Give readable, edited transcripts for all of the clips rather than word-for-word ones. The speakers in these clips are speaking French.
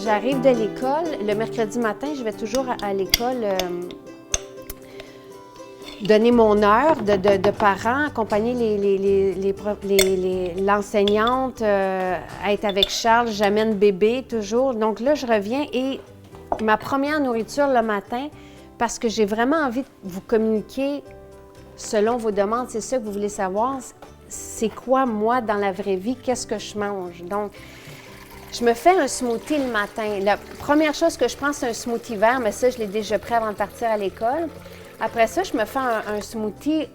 j'arrive de l'école, le mercredi matin, je vais toujours à l'école donner mon heure de parent, accompagner l'enseignante, être avec Charles, j'amène bébé toujours. Donc là, je reviens et ma première nourriture le matin, parce que j'ai vraiment envie de vous communiquer selon vos demandes, c'est ça que vous voulez savoir, c'est quoi moi dans la vraie vie, qu'est-ce que je mange. Donc, je me fais un smoothie le matin. La première chose que je prends, c'est un smoothie vert, mais ça, je l'ai déjà pris avant de partir à l'école. Après ça, je me fais un smoothie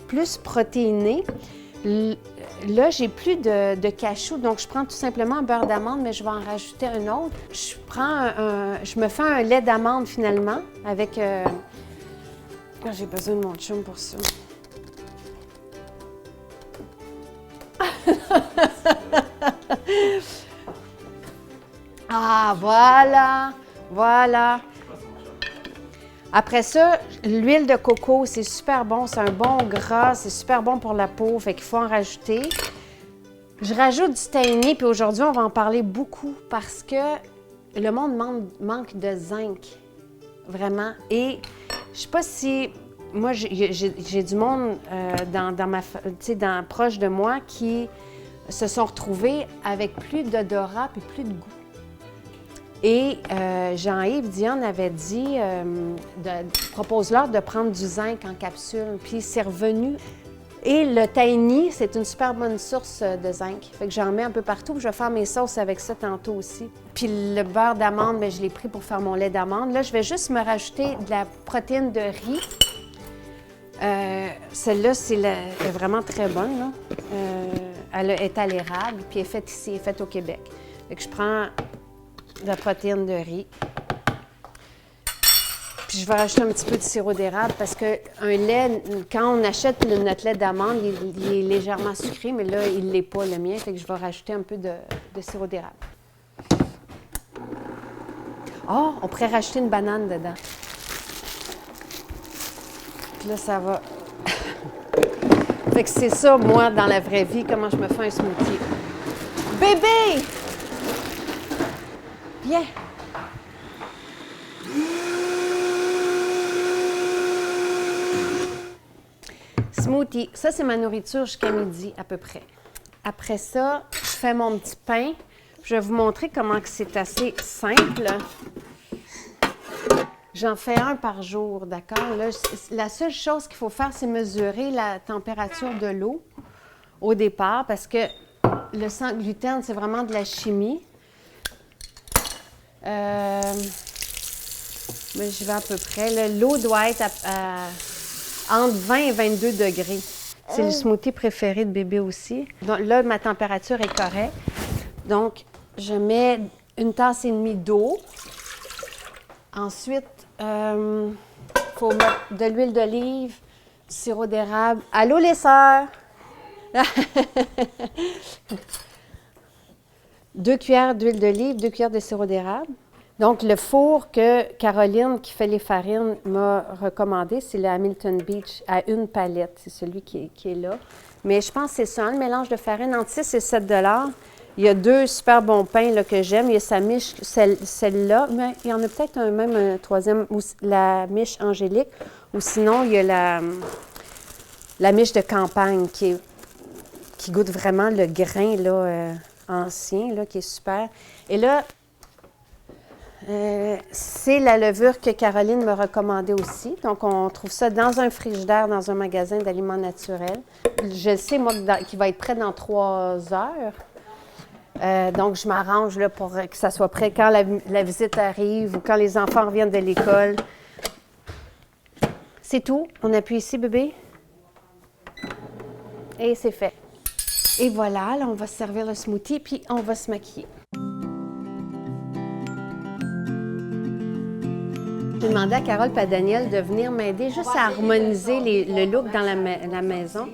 plus protéiné. Là, j'ai plus de cachou, donc je prends tout simplement un beurre d'amande, mais je vais en rajouter un autre. Je me fais un lait d'amande finalement avec... j'ai besoin de mon chum pour ça. Ah, voilà, voilà. Après ça, l'huile de coco, c'est super bon, c'est un bon gras, c'est super bon pour la peau, fait qu'il faut en rajouter. Je rajoute du tahini, puis aujourd'hui, on va en parler beaucoup parce que le monde manque de zinc, vraiment. Et je sais pas si... Moi, j'ai du monde proche de moi qui se sont retrouvés avec plus d'odorat et plus de goût. Et Jean-Yves Dionne avait dit, propose-leur de prendre du zinc en capsule, puis c'est revenu. Et le tahini, c'est une super bonne source de zinc. Fait que j'en mets un peu partout, je vais faire mes sauces avec ça tantôt aussi. Puis le beurre d'amande, bien, je l'ai pris pour faire mon lait d'amande. Là, je vais juste me rajouter de la protéine de riz. Celle-là, elle est vraiment très bonne, là. Elle est à l'érable, puis elle est faite ici, elle est faite au Québec. Fait que je prends de la protéine de riz. Puis je vais rajouter un petit peu de sirop d'érable parce qu'un lait, quand on achète notre lait d'amande, il est légèrement sucré, mais là, il ne l'est pas, le mien. Fait que je vais rajouter un peu de sirop d'érable. Oh, on pourrait rajouter une banane dedans. Puis là, ça va. Fait que c'est ça, moi, dans la vraie vie, comment je me fais un smoothie. Bébé! Viens! Smoothie. Ça, c'est ma nourriture jusqu'à midi, à peu près. Après ça, je fais mon petit pain. Je vais vous montrer comment c'est assez simple. J'en fais un par jour, d'accord? La seule chose qu'il faut faire, c'est mesurer la température de l'eau au départ, parce que le sans gluten, c'est vraiment de la chimie. Mais je vais à peu près. L'eau doit être entre 20 et 22 degrés. C'est le smoothie préféré de bébé aussi. Donc là, ma température est correcte. Donc, je mets une tasse et demie d'eau. Ensuite, il faut mettre de l'huile d'olive, du sirop d'érable. Allô, les sœurs? 2 cuillères d'huile d'olive, 2 cuillères de sirop d'érable. Donc, le four que Caroline, qui fait les farines, m'a recommandé, c'est le Hamilton Beach à une palette. C'est celui qui est là. Mais je pense que c'est ça, le mélange de farine entre 6 et 7 $. Il y a 2 super bons pains là, que j'aime. Il y a sa miche, celle-là, mais il y en a peut-être même un troisième, la miche angélique. Ou sinon, il y a la miche de campagne qui goûte vraiment le grain là, ancien, là, qui est super. Et là, c'est la levure que Caroline m'a recommandée aussi. Donc, on trouve ça dans un frigidaire, dans un magasin d'aliments naturels. Je sais, moi, qu'il va être prêt dans 3 heures. Donc, je m'arrange là, pour que ça soit prêt quand la visite arrive ou quand les enfants reviennent de l'école. C'est tout. On appuie ici, bébé. Et c'est fait. Et voilà, là, on va se servir le smoothie, puis on va se maquiller. J'ai demandé à Carole et à Daniel de venir m'aider juste à harmoniser le look dans la maison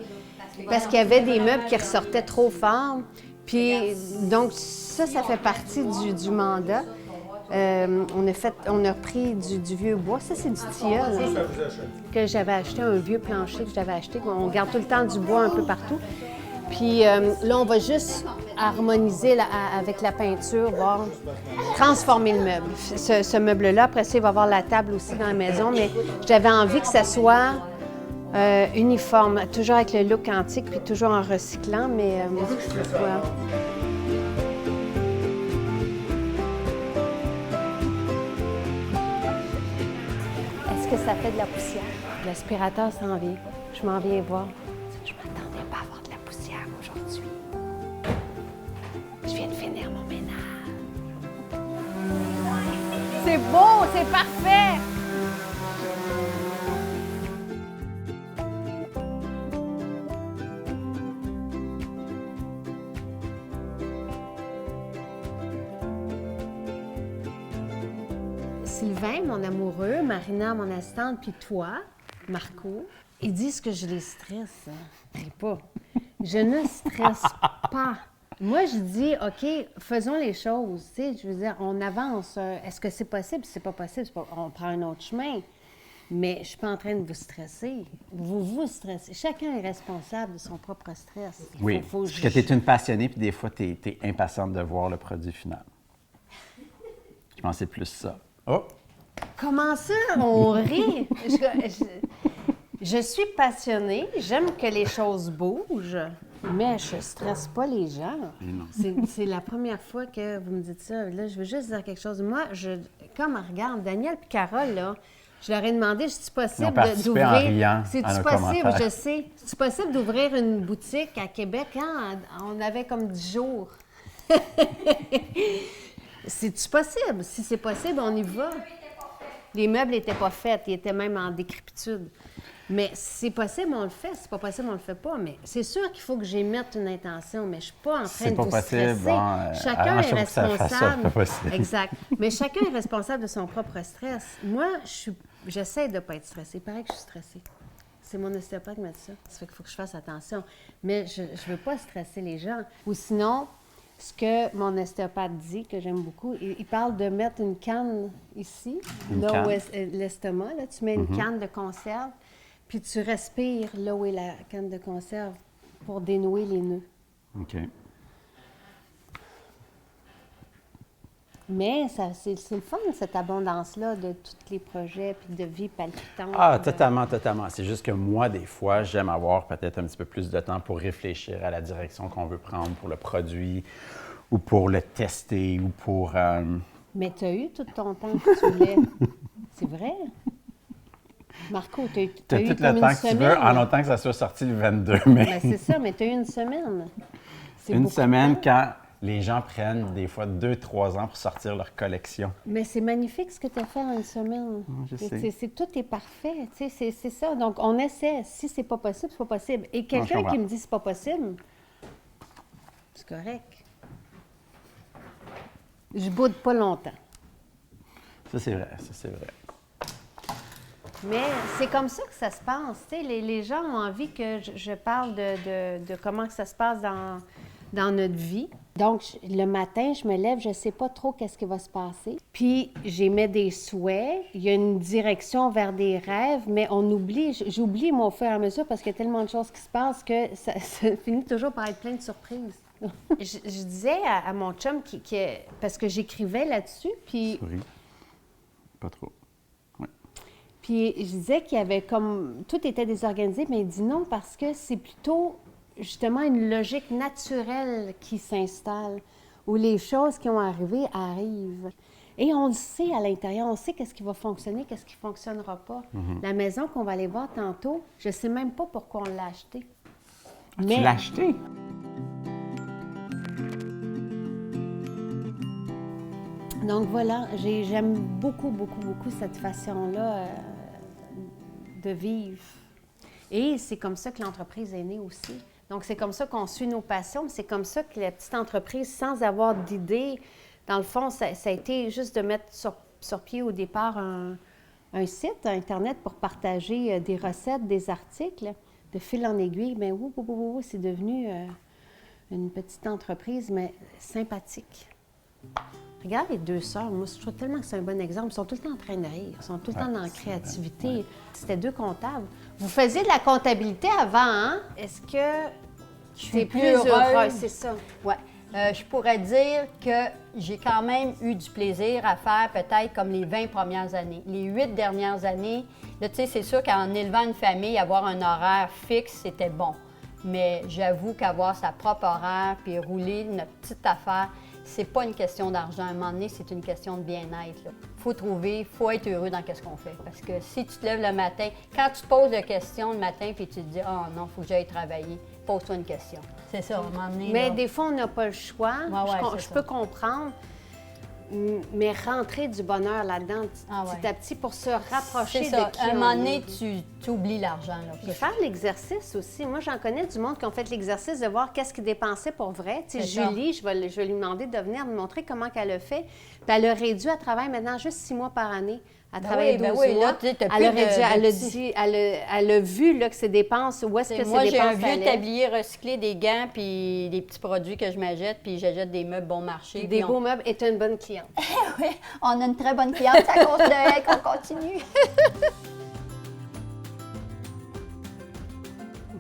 parce qu'il y avait des meubles qui ressortaient trop fort. Puis, donc, ça fait partie du mandat. On a pris du vieux bois. Ça, c'est du tilleul que j'avais acheté, un vieux plancher que j'avais acheté. On garde tout le temps du bois un peu partout. Puis là, on va juste harmoniser avec la peinture, voir, transformer le meuble. Ce meuble-là, après ça, il va y avoir la table aussi dans la maison, mais j'avais envie que ça soit uniforme, toujours avec le look antique, puis toujours en recyclant, mais voilà. Est-ce que ça fait de la poussière? L'aspirateur s'en vient. Je m'en viens voir. Je m'attendais pas à avoir de la poussière aujourd'hui. Je viens de finir mon ménage. C'est beau, c'est parfait! Sylvain, mon amoureux, Marina, mon assistante, puis toi, Marco, ils disent que je les stresse. Pas. Je ne stresse pas. Moi, je dis, OK, faisons les choses. Tu sais, je veux dire, on avance. Est-ce que c'est possible? Si c'est pas possible, on prend un autre chemin. Mais je ne suis pas en train de vous stresser. Vous stressez. Chacun est responsable de son propre stress. Oui, parce que tu es une passionnée, puis des fois, tu es impatiente de voir le produit final. Je pense que c'est plus ça. Oh! Comment ça? On rit. Je suis passionnée. J'aime que les choses bougent, mais je ne stresse pas les gens. C'est la première fois que vous me dites ça. Là, je veux juste dire quelque chose. Moi, comme regarde, Daniel et Carole, là, je leur ai demandé, c'est-tu possible d'ouvrir... C'est-tu possible, je sais. C'est-tu possible d'ouvrir une boutique à Québec? Hein? On avait comme 10 jours. C'est-tu possible? Si c'est possible, on y va. Les meubles n'étaient pas faits, ils étaient même en décrépitude. Mais si c'est possible, on le fait. Si c'est pas possible, on le fait pas. Mais c'est sûr qu'il faut que j'y mette une intention, mais je suis pas en train de vous stresser. Bon, chacun est responsable. Ça, exact. Mais chacun est responsable de son propre stress. Moi, j'essaie de ne pas être stressée. Il paraît que je suis stressée. C'est mon ostéopathe qui m'a dit ça. Ça fait qu'il faut que je fasse attention. Mais je ne veux pas stresser les gens. Ou sinon, ce que mon ostéopathe dit, que j'aime beaucoup, il parle de mettre une canne ici, là où est l'estomac. Là, tu mets une canne de conserve, puis tu respires là où est la canne de conserve pour dénouer les nœuds. OK. Mais c'est le fun, cette abondance-là de tous les projets puis de vie palpitante. Ah, totalement, totalement. C'est juste que moi, des fois, j'aime avoir peut-être un petit peu plus de temps pour réfléchir à la direction qu'on veut prendre pour le produit ou pour le tester ou pour... Mais tu as eu tout ton temps que tu voulais. C'est vrai? Marco, tu as eu tout comme le une temps que semaine. tu veux, en autant que ça soit sorti le 22 mai. Ben, c'est ça, mais tu as eu une semaine. Une semaine quand les gens prennent des fois 2-3 ans pour sortir leur collection. Mais c'est magnifique ce que tu as fait en une semaine. Je sais. Tout est parfait. C'est ça. Donc, on essaie. Si c'est pas possible, c'est pas possible. Et quelqu'un qui me dit c'est pas possible, c'est correct. Je boude pas longtemps. Ça, c'est vrai. Ça, c'est vrai. Mais c'est comme ça que ça se passe. Les gens ont envie que je parle de comment que ça se passe dans notre vie. Donc, le matin, je me lève, je ne sais pas trop qu'est-ce qui va se passer. Puis, j'émets des souhaits. Il y a une direction vers des rêves, mais on oublie, j'oublie moi au fur et à mesure parce qu'il y a tellement de choses qui se passent que ça finit toujours par être plein de surprises. je disais à mon chum, parce que j'écrivais là-dessus, puis... Souris. Pas trop. Ouais. Puis, je disais qu'il y avait comme... Tout était désorganisé, mais il dit non parce que c'est plutôt... justement une logique naturelle qui s'installe, où les choses qui ont arrivé arrivent. Et on le sait à l'intérieur, on sait qu'est-ce qui va fonctionner, qu'est-ce qui ne fonctionnera pas. La maison qu'on va aller voir tantôt, je ne sais même pas pourquoi on l'a achetée. Mais... Tu l'as achetée? Donc voilà, j'aime beaucoup, beaucoup, beaucoup cette façon-là de vivre. Et c'est comme ça que l'entreprise est née aussi. Donc, c'est comme ça qu'on suit nos passions. C'est comme ça que la petite entreprise, sans avoir d'idée, dans le fond, ça a été juste de mettre sur pied au départ un site Internet pour partager des recettes, des articles. De fil en aiguille, bien, c'est devenu une petite entreprise, mais sympathique. Regarde les deux sœurs. Moi, je trouve tellement que c'est un bon exemple. Ils sont tout le temps en train de rire. Ils sont tout le temps dans la créativité. Ouais. C'était deux comptables. Vous faisiez de la comptabilité avant, hein? Est-ce que c'est plus heureuse? C'est ça. Oui. Je pourrais dire que j'ai quand même eu du plaisir à faire peut-être comme les 20 premières années. Les 8 dernières années, là, tu sais, c'est sûr qu'en élevant une famille, avoir un horaire fixe, c'était bon. Mais j'avoue qu'avoir sa propre horaire puis rouler notre petite affaire, c'est pas une question d'argent. À un moment donné, c'est une question de bien-être. Il faut trouver, il faut être heureux dans ce qu'on fait. Parce que si tu te lèves le matin, quand tu te poses la question le matin puis tu te dis « Ah non, il faut que j'aille travailler », pose-toi une question. C'est ça, à un moment donné. Mais là, des fois, on n'a pas le choix. Ouais, Je peux comprendre. Mais rentrer du bonheur là-dedans, Ah ouais. petit à petit, pour se rapprocher c'est de ça. qui À un on moment est. donné, tu oublies l'argent. là. Puis faire l'exercice aussi. Moi, j'en connais du monde qui ont fait l'exercice de voir qu'est-ce qu'ils dépensaient pour vrai. Tu sais, C'est ça. Julie, je vais lui demander de venir me montrer comment elle a fait. Puis elle a réduit, elle travaille maintenant juste 6 mois par année. Elle travaille 12 oui, mois. là, tu sais, t'as Elle plus a de- réduit, de elle a petits- dit, elle a vu là, que ses dépenses, où est-ce que Moi, ses j'ai un dépenses vieux allaient. tablier recyclé, des gants, puis des petits produits que je m'achète, puis j'achète des meubles bon marché. Des puis beaux meubles est une bonne cliente. Oui, on a une très bonne cliente, à cause de elle qu'on continue.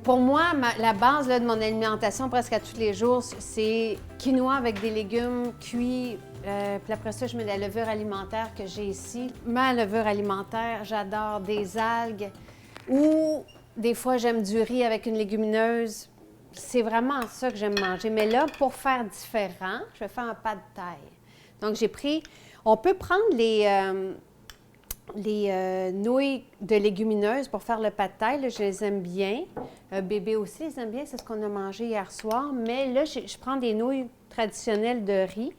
Pour moi, la base là, de mon alimentation presque à tous les jours, c'est quinoa avec des légumes cuits. Puis après ça, je mets la levure alimentaire que j'ai ici. Ma levure alimentaire, j'adore des algues ou des fois, j'aime du riz avec une légumineuse. C'est vraiment ça que j'aime manger. Mais là, pour faire différent, je vais faire un pas de taille. Donc, j'ai pris... On peut prendre les nouilles de légumineuses pour faire le pad thai, là, je les aime bien. Bébé aussi les aime bien, c'est ce qu'on a mangé hier soir. Mais là, je prends des nouilles traditionnelles de riz,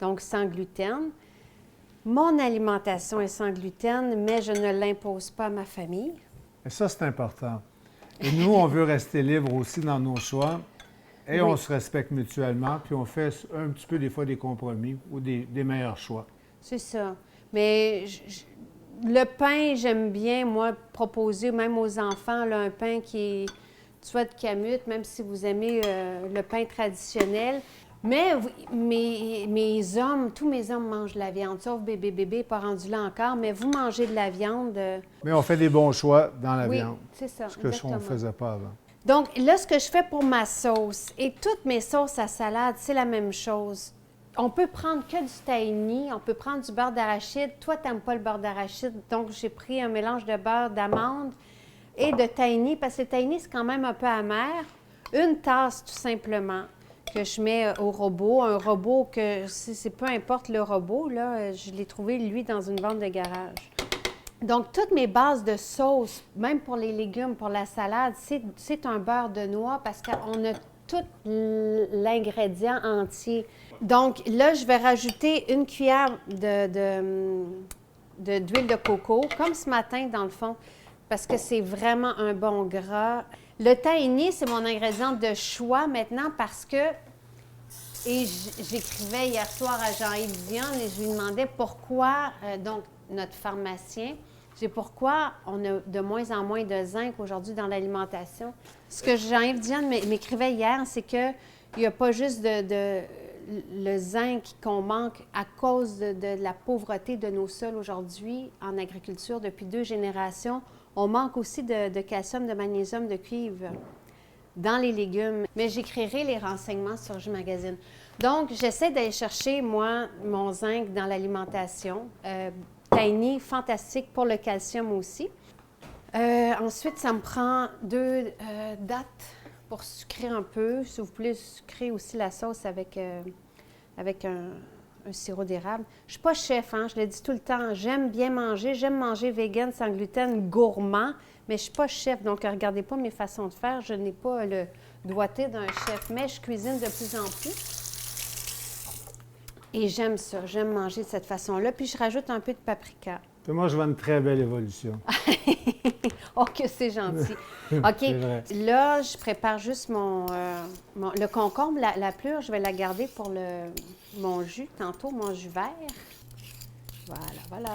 donc sans gluten. Mon alimentation est sans gluten, mais je ne l'impose pas à ma famille. Et ça, c'est important. Et nous, on veut rester libre aussi dans nos choix. Et Oui. on se respecte mutuellement, puis on fait un petit peu des fois des compromis ou des meilleurs choix. C'est ça. Mais le pain, j'aime bien, moi, proposer même aux enfants là, un pain qui est soit de camute, même si vous aimez le pain traditionnel. Mais mes hommes, tous mes hommes mangent de la viande, sauf bébé, pas rendu là encore, mais vous mangez de la viande. Mais on fait des bons choix dans la Oui, viande, c'est ça, ce que on exactement. ne faisait pas avant. Donc là, ce que je fais pour ma sauce, et toutes mes sauces à salade, c'est la même chose. On peut prendre que du tahini, on peut prendre du beurre d'arachide. Toi, tu n'aimes pas le beurre d'arachide, donc j'ai pris un mélange de beurre d'amande et de tahini, parce que le tahini, c'est quand même un peu amer. Une tasse, tout simplement, que je mets au robot. Un robot que, c'est peu importe le robot, là, je l'ai trouvé, lui, dans une vente de garage. Donc, toutes mes bases de sauce, même pour les légumes, pour la salade, c'est un beurre de noix parce qu'on a tout l'ingrédient entier. Donc, là, je vais rajouter une cuillère d'huile de coco, comme ce matin, dans le fond, parce que c'est vraiment un bon gras. Le tahini, c'est mon ingrédient de choix maintenant parce que, et j'écrivais hier soir à Jean-Yves Dionne et je lui demandais pourquoi, donc notre pharmacien, pourquoi on a de moins en moins de zinc aujourd'hui dans l'alimentation. Ce que Jean-Yves Dionne m'écrivait hier, c'est qu'il n'y a pas juste le zinc qu'on manque à cause de la pauvreté de nos sols aujourd'hui en agriculture depuis 2 générations. On manque aussi de calcium, de magnésium, de cuivre dans les légumes. Mais j'écrirai les renseignements sur Je Magazine. Donc, j'essaie d'aller chercher, moi, mon zinc dans l'alimentation. Tahini, fantastique pour le calcium aussi. Ensuite, ça me prend 2 dattes pour sucrer un peu. Si vous voulez sucrer aussi la sauce avec un sirop d'érable. Je ne suis pas chef, hein, je le dis tout le temps. J'aime bien manger. J'aime manger vegan, sans gluten, gourmand, mais je ne suis pas chef. Donc, regardez pas mes façons de faire. Je n'ai pas le doigté d'un chef, mais je cuisine de plus en plus. Et j'aime ça. J'aime manger de cette façon-là. Puis, je rajoute un peu de paprika. Puis moi, je vois une très belle évolution. Oh, que c'est gentil. C'est OK. vrai. Là, je prépare juste le concombre, la plure, je vais la garder pour mon jus tantôt, mon jus vert. Voilà.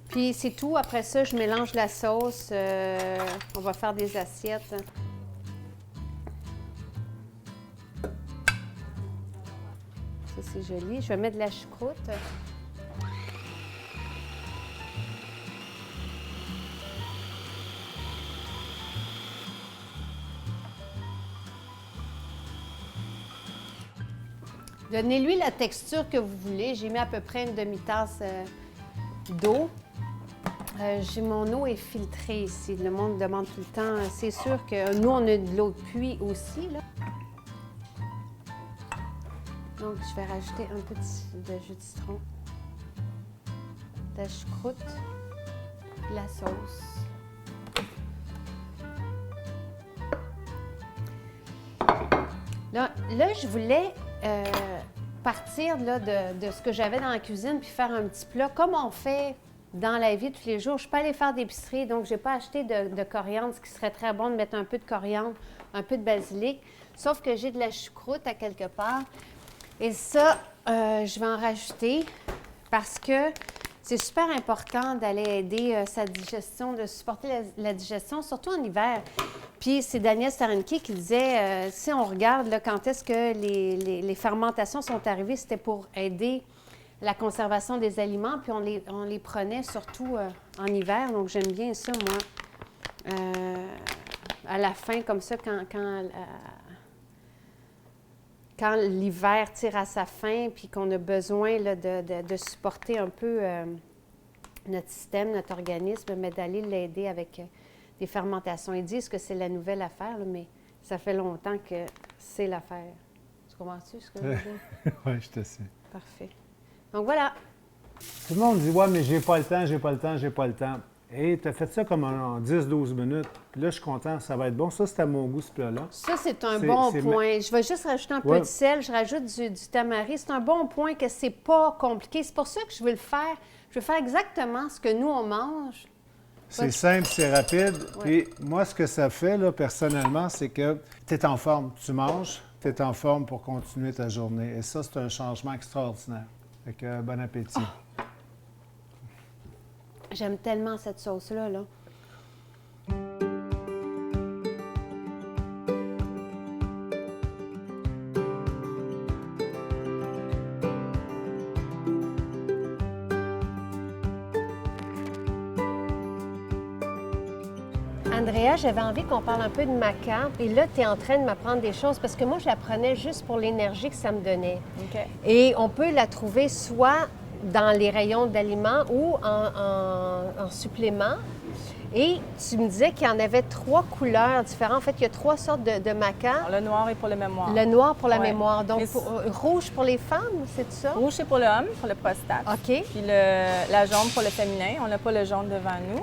Puis c'est tout. Après ça, je mélange la sauce. On va faire des assiettes. Ça, c'est joli. Je vais mettre de la choucroute. Donnez-lui la texture que vous voulez. J'ai mis à peu près une demi-tasse d'eau. J'ai mon eau est filtrée ici. Le monde demande tout le temps. C'est sûr que nous, on a de l'eau de puits aussi, là. Donc, je vais rajouter un peu de jus de citron, de la choucroute, la sauce. Là, je voulais partir là, de ce que j'avais dans la cuisine puis faire un petit plat comme on fait dans la vie tous les jours. Je peux aller faire d'épicerie, donc je n'ai pas acheté de coriandre, ce qui serait très bon de mettre un peu de coriandre, un peu de basilic, sauf que j'ai de la choucroute à quelque part. Et ça, je vais en rajouter parce que c'est super important d'aller aider sa digestion, de supporter la digestion, surtout en hiver. Puis c'est Daniel Starenky qui disait, si on regarde là, quand est-ce que les fermentations sont arrivées, c'était pour aider la conservation des aliments, puis on les prenait surtout en hiver. Donc j'aime bien ça, moi, à la fin, comme ça, quand l'hiver tire à sa fin, puis qu'on a besoin là, de supporter un peu notre système, notre organisme, mais d'aller l'aider avec des fermentations. Ils disent que c'est la nouvelle affaire, là, mais ça fait longtemps que c'est l'affaire. Tu comprends-tu ce que je veux dire? Oui, je te sais. Parfait. Donc voilà. Tout le monde dit « Ouais, mais j'ai pas le temps, j'ai pas le temps, j'ai pas le temps. » Et tu as fait ça comme en 10-12 minutes. Puis là, je suis content, ça va être bon. Ça, c'est à mon goût, ce plat-là. Ça, c'est un bon point. Je vais juste rajouter un peu de sel. Je rajoute du tamari. C'est un bon point que c'est pas compliqué. C'est pour ça que je veux le faire. Je veux faire exactement ce que nous, on mange. C'est simple, c'est rapide. Ouais. Puis moi, ce que ça fait, là, personnellement, c'est que tu es en forme. Tu manges, tu es en forme pour continuer ta journée. Et ça, c'est un changement extraordinaire. Fait que bon appétit. J'aime tellement cette sauce-là, là. Andrea, j'avais envie qu'on parle un peu de maca. Et là, tu es en train de m'apprendre des choses parce que moi, je la prenais juste pour l'énergie que ça me donnait. OK. Et on peut la trouver soit dans les rayons d'aliments ou en supplément. Et tu me disais qu'il y en avait 3 couleurs différentes. En fait, il y a 3 sortes de maca. Alors, le noir est pour la mémoire. Le noir pour la Ouais. mémoire. Donc, Mais rouge pour les femmes, c'est ça? Rouge, c'est pour l'homme, pour le prostate. OK. Puis la jaune pour le féminin. On n'a pas le jaune devant nous.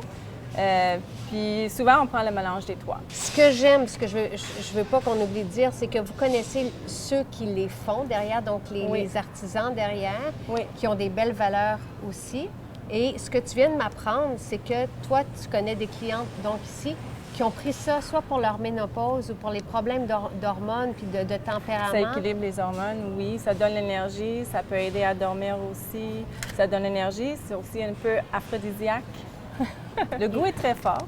Puis souvent, on prend le mélange des 3. Ce que j'aime, ce que je veux pas qu'on oublie de dire, c'est que vous connaissez ceux qui les font derrière, donc les artisans derrière, Oui. qui ont des belles valeurs aussi. Et ce que tu viens de m'apprendre, c'est que toi, tu connais des clientes, donc ici, qui ont pris ça soit pour leur ménopause ou pour les problèmes d'hormones puis de tempérament. Ça équilibre les hormones, oui. Ça donne l'énergie. Ça peut aider à dormir aussi. Ça donne l'énergie. C'est aussi un peu aphrodisiaque. Le goût est très fort.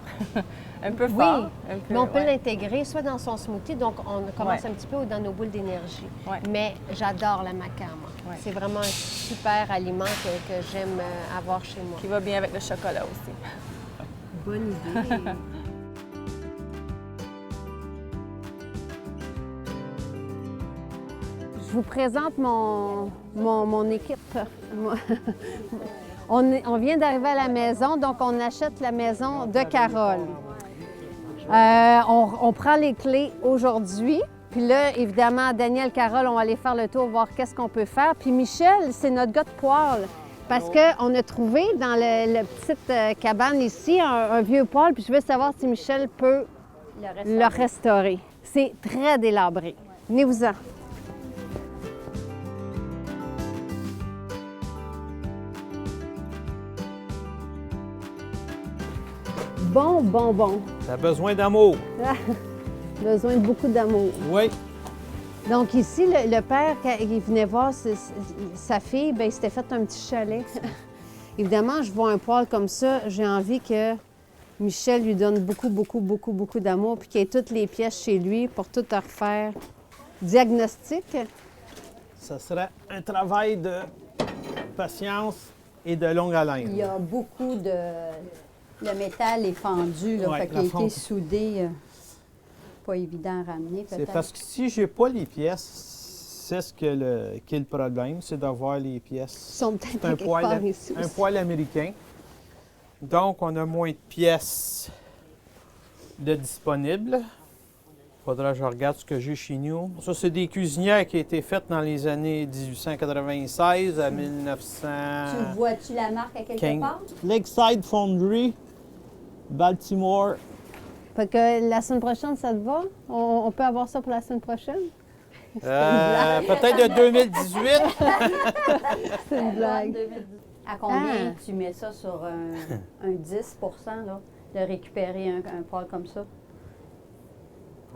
Un peu fort. Oui, un peu, mais on peut ouais. l'intégrer soit dans son smoothie, donc on commence Ouais. un petit peu, ou dans nos boules d'énergie. Ouais. Mais j'adore la maca, moi. Ouais. C'est vraiment un super aliment que j'aime avoir chez moi. Qui va bien avec le chocolat aussi. Bonne idée. Je vous présente mon équipe. On vient d'arriver à la maison, donc on achète la maison de Carole. On prend les clés aujourd'hui. Puis là, évidemment, Daniel, Carole, on va aller faire le tour, voir qu'est-ce qu'on peut faire. Puis Michel, c'est notre gars de poêle. Parce qu'on a trouvé dans la petite cabane ici un vieux poêle. Puis je veux savoir si Michel peut le restaurer. C'est très délabré. Venez-vous-en. Bon. T'as besoin d'amour. Besoin de beaucoup d'amour. Oui. Donc ici, le père, quand il venait voir sa fille, bien, il s'était fait un petit chalet. Évidemment, je vois un poêle comme ça, j'ai envie que Michel lui donne beaucoup d'amour, puis qu'il ait toutes les pièces chez lui pour tout refaire. Diagnostic? Ça serait un travail de patience et de longue haleine. Il y a beaucoup de... Le métal est fendu, là, Ouais, fait qu'il a la été fonte. soudé. Pas évident à ramener, C'est peut-être. parce que si j'ai pas les pièces, c'est qui est le problème, c'est d'avoir les pièces. Ils sont peut-être C'est un quelque part poêle, ici un aussi. poêle américain. Donc, on a moins de pièces de disponibles. Faudra que je regarde ce que j'ai chez nous. Ça, c'est des cuisinières qui ont été faites dans les années 1896 à 1900. Tu vois-tu la marque à quelque part? Lakeside Foundry, Baltimore. Fait que la semaine prochaine, ça te va? On peut avoir ça pour la semaine prochaine? Peut-être de 2018. C'est une blague. À combien Ah. tu mets ça sur un 10 là, de récupérer un poêle comme ça?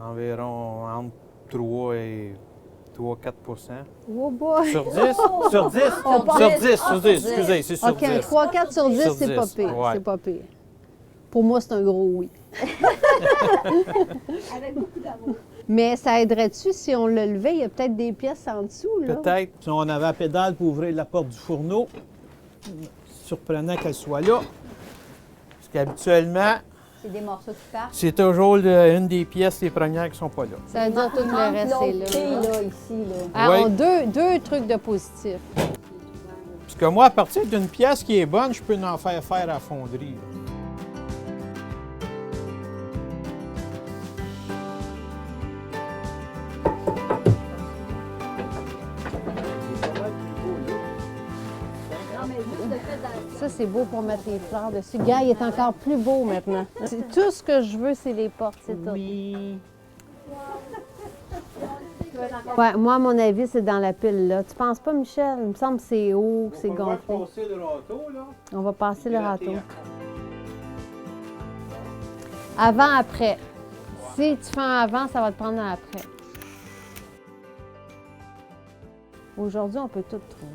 Environ entre 3 et 3-4 Oh boy! Sur 10? Sur 10? parle- Sur 10, Ah, sur 10, sur 10. excusez, c'est sur OK, 10. 3-4 sur 10, Sur c'est pas 10, pire. ouais. C'est pas pire. Pour moi, c'est un gros oui. Avec beaucoup d'amour. Mais ça aiderait-tu si on le levait? Il y a peut-être des pièces en dessous, là. Peut-être. Si on avait la pédale pour ouvrir la porte du fourneau, surprenant qu'elle soit là. Parce qu'habituellement, C'est des morceaux qui partent. c'est toujours une des pièces, les premières qui ne sont pas là. Ça veut dire tout le reste, c'est là. là, ici, là. Ah, Ouais. on a deux trucs de positif. Parce que moi, à partir d'une pièce qui est bonne, je peux en faire à la fonderie. là. Ça, c'est beau pour mettre les fleurs dessus. Gars, il est encore plus beau maintenant. Tout ce que je veux, c'est les portes, c'est tout. Oui. Ouais, moi, à mon avis, c'est dans la pile, là. Tu penses pas, Michel? Il me semble que c'est haut, que c'est gonflé. passer le râteau, là. On va passer le râteau. Avant, après. Si tu fais un avant, ça va te prendre un après. Aujourd'hui, on peut tout trouver.